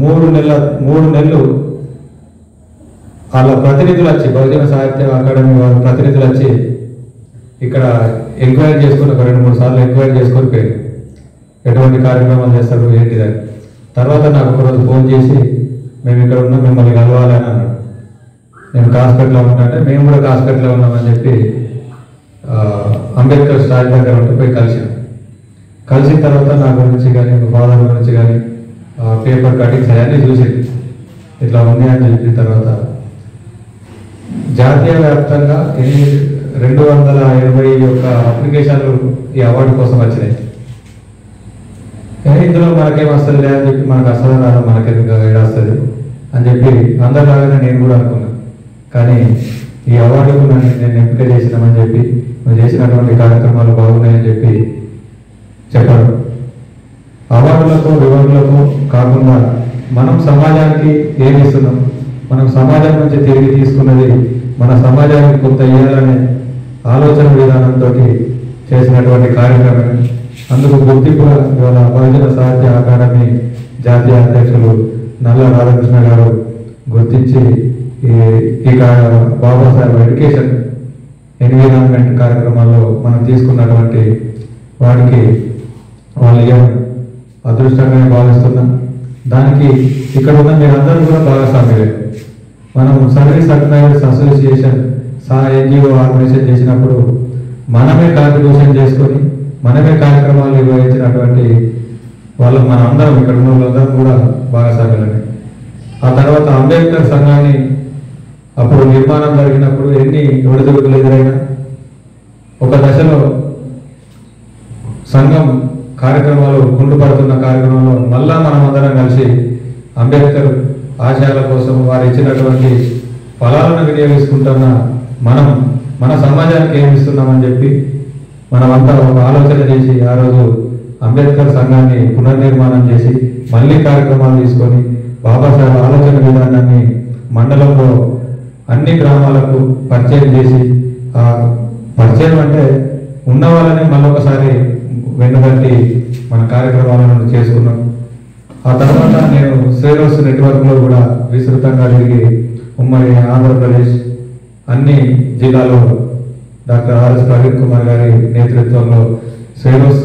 3 నెలలు వాళ్ళ ప్రతినిధులు వచ్చి బహుజన సాహిత్య అకాడమీ వాళ్ళ ప్రతినిధులు వచ్చి ఇక్కడ ఎంక్వైరీ చేసుకుని ఒక 2-3 సార్లు ఎంక్వైరీ చేసుకొని పోయారు, ఎటువంటి కార్యక్రమాలు చేస్తారు ఏంటిదని. తర్వాత నాకు ఒకరోజు ఫోన్ చేసి మేము ఇక్కడ ఉన్నాం, మిమ్మల్ని కలవాలని అన్నాడు. నేను కాస్పేటలో ఉన్నా అంటే మేము కూడా కాస్పేటలో ఉన్నామని చెప్పి అంబేద్కర్ స్టాల్ దగ్గర ఉంటే పోయి కలిసిన తర్వాత నా గురించి కానీ మా ఫాదర్ గురించి కానీ పేపర్ కటింగ్స్ అవన్నీ చూసి ఇట్లా ఉంది అని చెప్పిన తర్వాత జాతీయ వ్యాప్తంగా 281 అప్లికేషన్లు ఈ అవార్డు కోసం వచ్చినాయి. ఇందులో మనకేం వస్తుంది లేదని చెప్పి మనకు అసలు రాదు, మనకెందుకు వస్తుంది అని చెప్పి అందరిలాగానే నేను కూడా అనుకున్నాను. కానీ ఈ అవార్డుకు నేను ఎంపిక చేసినామని చెప్పి నువ్వు చేసినటువంటి కార్యక్రమాలు బాగున్నాయని చెప్పి చెప్పారు. అవార్డులకు రివార్డులకు కాకుండా మనం సమాజానికి ఏమి ఇస్తున్నాం, మనం సమాజం నుంచి తిరిగి తీసుకున్నది మన సమాజానికి కొంత ఇవ్వాలనే ఆలోచన విధానంతో చేసినటువంటి కార్యక్రమం. అందుకు గుర్తింపుగా ఇవాళ బహుజన సాహిత్య అకాడమీ జాతీయ అధ్యక్షులు నల్ల రాధాకృష్ణ గారు గుర్తించి ఈ బాబాసాహెబ్ ఎడ్యుకేషన్ ఎన్విరాన్మెంట్ కార్యక్రమాల్లో మనం తీసుకున్నటువంటి వాడికి వాళ్ళు అదృష్టంగా భావిస్తున్నాం. దానికి ఇక్కడ ఉన్న మీరందరూ కూడా భాగస్వామ్యులే. మనం సర్వీస్ అడ్మైనర్స్ అసోసియేషన్ ఎన్జిఓ ఆర్గనైజేషన్ చేసినప్పుడు మనమే కాంట్రిబ్యూషన్ చేసుకొని మనమే కార్యక్రమాలు నిర్వహించినటువంటి వాళ్ళు మన అందరం ఇక్కడ ఉన్న వాళ్ళందరం కూడా భాగస్వామ్యులనే. ఆ తర్వాత అంబేద్కర్ సంఘాన్ని అప్పుడు నిర్మాణం జరిగినప్పుడు ఎన్ని ఒడిదుడుకులు ఎదురైనా ఒక దశలో సంఘం కార్యక్రమాలు కుంటుపడుతున్న కార్యక్రమంలో మళ్ళా మనం అందరం కలిసి అంబేద్కర్ ఆశయాల కోసం వారు ఇచ్చినటువంటి ఫలాలను వినియోగించుకుంటున్న మనం మన సమాజానికి ఏమి ఇస్తున్నామని చెప్పి మనమంతా ఒక ఆలోచన చేసి ఆ రోజు అంబేద్కర్ సంఘాన్ని పునర్నిర్మాణం చేసి మళ్ళీ కార్యక్రమాలు తీసుకొని బాబాసాహెబ్ ఆలోచన విధానాన్ని మండలంలో అన్ని గ్రామాలకు పరిచయం చేసి ఆ పరిచయం అంటే ఉన్న వాళ్ళని మళ్ళొకసారి వెన్నుబట్టి మన కార్యక్రమాలను చేసుకున్నాం. ఆ తర్వాత నేను సేరోస్ నెట్వర్క్లో కూడా విస్తృతంగా తిరిగి ఉమ్మడి ఆంధ్రప్రదేశ్ అన్ని జిల్లాలో డాక్టర్ ఆర్ఎస్ ప్రవీణ్ కుమార్ గారి నేతృత్వంలో సేరోస్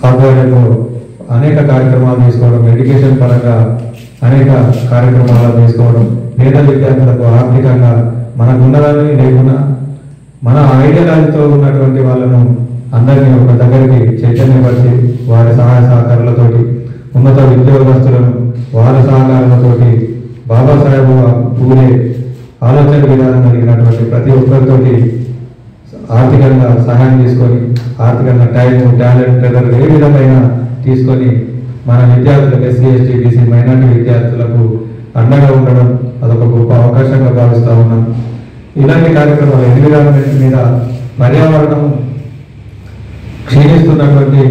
ఆధ్వర్యంలో అనేక కార్యక్రమాలు తీసుకోవడం, ఎడ్యుకేషన్ పరంగా అనేక కార్యక్రమాలు తీసుకోవడం, పేద విద్యార్థులకు ఆర్థికంగా మనకు ఉన్నదాన్ని లేకుండా మన ఐడియాలజీతో ఉన్నటువంటి వాళ్ళను అందరినీ ఒక దగ్గరికి చైతన్యపరిచి వారి సహాయ సహకారాలతోటి ఉన్నత ఉద్యోగస్తులను వారి సహకారాలతోటి బాబాసాహెబ్ పూలే ఆలోచన విధానం కలిగినటువంటి ప్రతి ఒక్కరితోటి ఆర్థికంగా సహాయం తీసుకొని ఆర్థికంగా టైం టాలెంట్ ప్రెజర్ ఏ విధమైన తీసుకొని మన విద్యార్థులకు ఎస్సీ ఎస్టీ బీసీ మైనార్టీ విద్యార్థులకు అండగా ఉండడం అదొక గొప్ప అవకాశంగా భావిస్తూ ఉన్నాం. ఇలాంటి కార్యక్రమాలు ఎన్విరాన్మెంట్ మీద పర్యావరణం క్షీణిస్తున్నటువంటి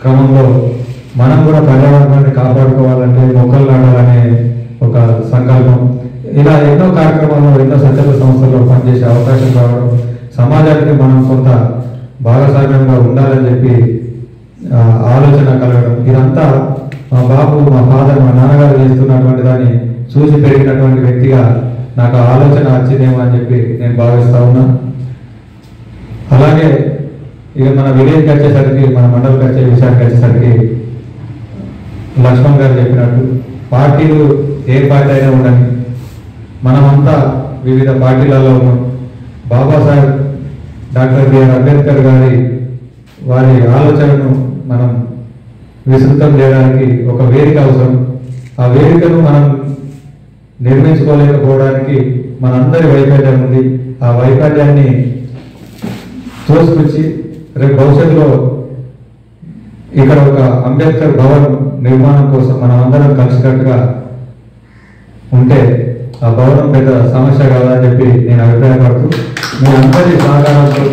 క్రమంలో మనం కూడా పర్యావరణాన్ని కాపాడుకోవాలంటే మొక్కలు నాటాలనే ఒక సంకల్పం ఇలా ఎన్నో కార్యక్రమాల్లో ఎన్నో స్వచ్ఛంద సంస్థల్లో పనిచేసే అవకాశం రావడం, సమాజానికి మనం కొంత భాగస్వామ్యంగా ఉండాలని చెప్పి ఆలోచన కలగడం, ఇదంతా మా బాబు, మా ఫాదర్, మా నాన్నగారు చేస్తున్నటువంటి దాన్ని చూసి పెరిగినటువంటి వ్యక్తిగా నాకు ఆలోచన వచ్చిందేమో అని చెప్పి నేను భావిస్తా ఉన్నా. అలాగే ఇక మన విలేజ్కి వచ్చేసరికి, మన మండలికి వచ్చే విషయానికి వచ్చేసరికి లక్ష్మణ్ గారు చెప్పినట్టు పార్టీలు ఏ పార్టీ అయినా ఉండని, మనమంతా వివిధ పార్టీలలో ఉన్నాం. బాబాసాహెబ్ డాక్టర్ బిఆర్ అంబేద్కర్ వారి ఆలోచనను మనం విస్తృతం చేయడానికి ఒక వేదిక అవసరం. ఆ వేదికను మనం నిర్మించుకోలేకపోవడానికి మనందరి వైఫల్యం ఉంది. ఆ వైఫల్యాన్ని తోసుకొచ్చి రేపు భవిష్యత్తులో ఇక్కడ ఒక అంబేద్కర్ భవన్ నిర్మాణం కోసం మనం అందరం కలిసికట్టుగా ఉంటే ఆ భవనం పెద్ద సమస్య కాదని చెప్పి నేను అభిప్రాయపడుతూ, మీ అందరి సహకారంతో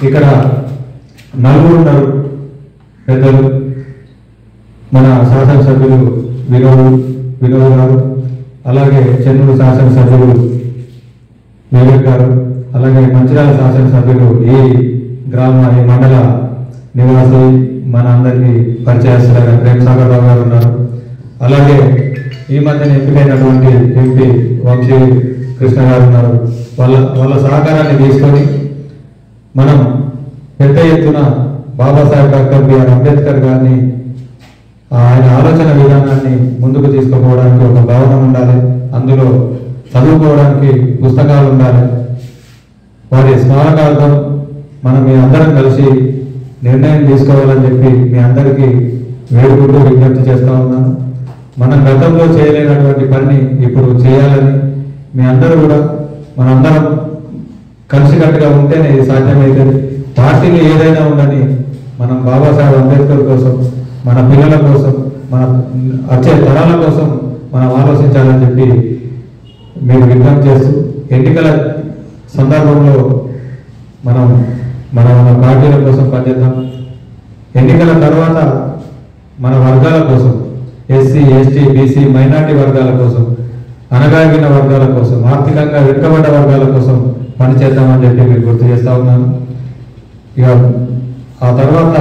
ఇక్కడ నలుగురు పెద్దలు, మన శాసనసభ్యులు వినోద్ గారు, అలాగే చెన్నూరు శాసనసభ్యులు వివేక్ గారు, అలాగే మంచిర్యాల శాసనసభ్యులు ఈ మండల నివాసి మన అందరికీ పరిచయస్తులుగా ప్రేమసాగర్ రావు గారు ఉన్నారు. అలాగే ఈ మధ్యన ఎంపికైనటువంటి ఎంపీ వంశీ కృష్ణ గారు ఉన్నారు. వాళ్ళ సహకారాన్ని తీసుకొని మనం పెద్ద ఎత్తున బాబాసాహెబ్ డాక్టర్ బిఆర్ అంబేద్కర్ గారిని, ఆయన ఆలోచన విధానాన్ని ముందుకు తీసుకుపోవడానికి ఒక భవనం ఉండాలి, అందులో చదువుకోవడానికి పుస్తకాలు ఉండాలి. వారి స్మారకార్థం మనం మీ అందరం కలిసి నిర్ణయం తీసుకోవాలని చెప్పి మీ అందరికీ వేడుకుంటూ విజ్ఞప్తి చేస్తూ ఉన్నాను. మనం గతంలో చేయలేనటువంటి పని ఇప్పుడు చేయాలని, మీ అందరూ కూడా మనందరం కలిసికట్టుగా ఉంటేనే ఇది సాధ్యమవుతుంది. పార్టీలు ఏదైనా ఉండని మనం బాబాసాహెబ్ అంబేద్కర్ కోసం, మన పిల్లల కోసం, మన వచ్చే తరాల కోసం మనం ఆలోచించాలని చెప్పి మీరు విజ్ఞప్తి చేస్తూ, ఎన్నికల సందర్భంలో మనం మన పార్టీల కోసం పనిచేద్దాం. ఎన్నికల తర్వాత మన వర్గాల కోసం, ఎస్సీ, ఎస్టీ, బీసీ, మైనార్టీ వర్గాల కోసం, అణగారిన వర్గాల కోసం, ఆర్థికంగా వెనుకబడ్డ వర్గాల కోసం పనిచేద్దామని చెప్పి మీకు గుర్తు చేస్తా ఉన్నాను. ఇక ఆ తర్వాత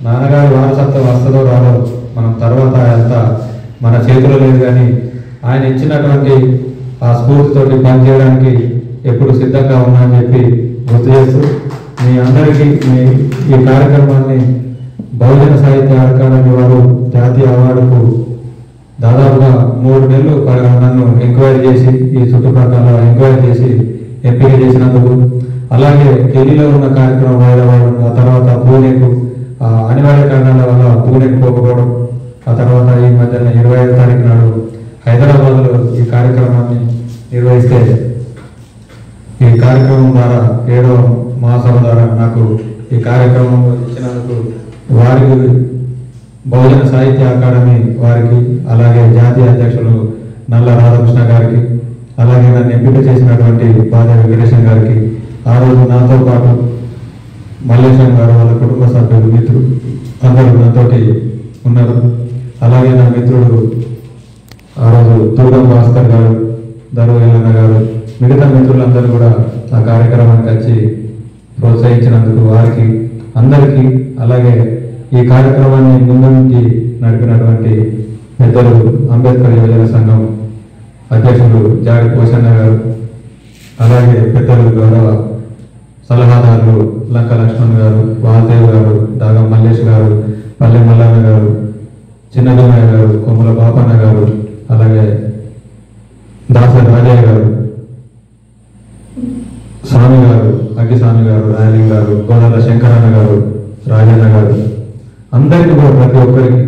నాన్నగారి వారసత్వం వస్తుందో రాదో మనం తర్వాత అంతా మన చేతిలో లేదు, కానీ ఆయన ఇచ్చినటువంటి ఆ స్ఫూర్తితోటి పనిచేయడానికి ఎప్పుడు సిద్ధంగా ఉన్నా అని చెప్పి గుర్తు చేస్తూ, మీ అందరికీ ఈ కార్యక్రమాన్ని బహుజన సాహిత్య అకాడమీ వారు జాతీయ అవార్డుకు దాదాపుగా 3 నెలలు నన్ను ఎంక్వైరీ చేసి, ఈ చుట్టుపక్కల ఎంక్వైరీ చేసి ఎంపిక చేసినందుకు, అలాగే ఢిల్లీలో ఉన్న కార్యక్రమం హైదరాబాద్, ఆ తర్వాత పూణేకు అనివార్య కారణాల వల్ల పూణేకు పోకపోవడం, ఆ తర్వాత ఈ మధ్యన 25వ తారీఖు నాడు హైదరాబాద్లో ఈ కార్యక్రమాన్ని నిర్వహిస్తే, ఈ కార్యక్రమం ద్వారా 7వ మహాసభ ద్వారా నాకు ఈ కార్యక్రమం ఇచ్చినందుకు వారికి, బహుజన సాహిత్య అకాడమీ వారికి, అలాగే జాతీయ అధ్యక్షులు నల్ల రాధాకృష్ణ గారికి, అలాగే నన్ను ఎంపిక చేసినటువంటి బాధ వెంకటేశం గారికి, ఆ రోజు నాతో పాటు మల్లేశం గారు, వాళ్ళ కుటుంబ సభ్యులు, మిత్రులు అందరూ నాతోటి ఉన్నారు. అలాగే నా మిత్రుడు ఆ రోజు తూగం భాస్కర్ గారు, దరువేలన్న గారు, మిగతా మిత్రులందరూ కూడా ఆ కార్యక్రమానికి వచ్చి ప్రోత్సహించినందుకు వారికి అందరికీ, అలాగే ఈ కార్యక్రమాన్ని ముందు నుంచి నడిపినటువంటి పెద్దలు అంబేద్కర్ యువజన సంఘం అధ్యక్షులు జాడి పోషన్న గారు, అలాగే పెద్దలు గౌరవ సలహాదారులు లంక లక్ష్మణ్ గారు, వాసుదేవ్ గారు, దాగం మల్లేష్ గారు, పల్లె మల్లన్న గారు, చిన్నజమయ్య గారు, కొమ్మల బాపన్న గారు, అలాగే దాస రాజయ్య గారు, స్వామి గారు, అగ్గిస్వామి గారు, రాయలింగ్ గారు, గోడల శంకరన్న గారు, రాజన్న గారు, అందరికీ కూడా ప్రతి ఒక్కరికి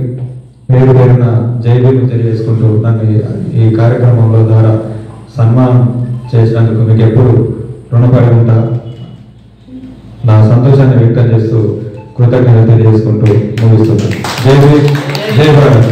పేరు పేరున జైబీలు తెలియజేసుకుంటూ నన్ను ఈ కార్యక్రమంలో ద్వారా సన్మానం చేసినందుకు మీకు ఎప్పుడు రుణపడి ఉంటా. నా సంతోషాన్ని వ్యక్తం చేస్తూ కృతజ్ఞత తెలియజేసుకుంటూ ముగిస్తున్నాను. జై భీమ్, జై భారత్.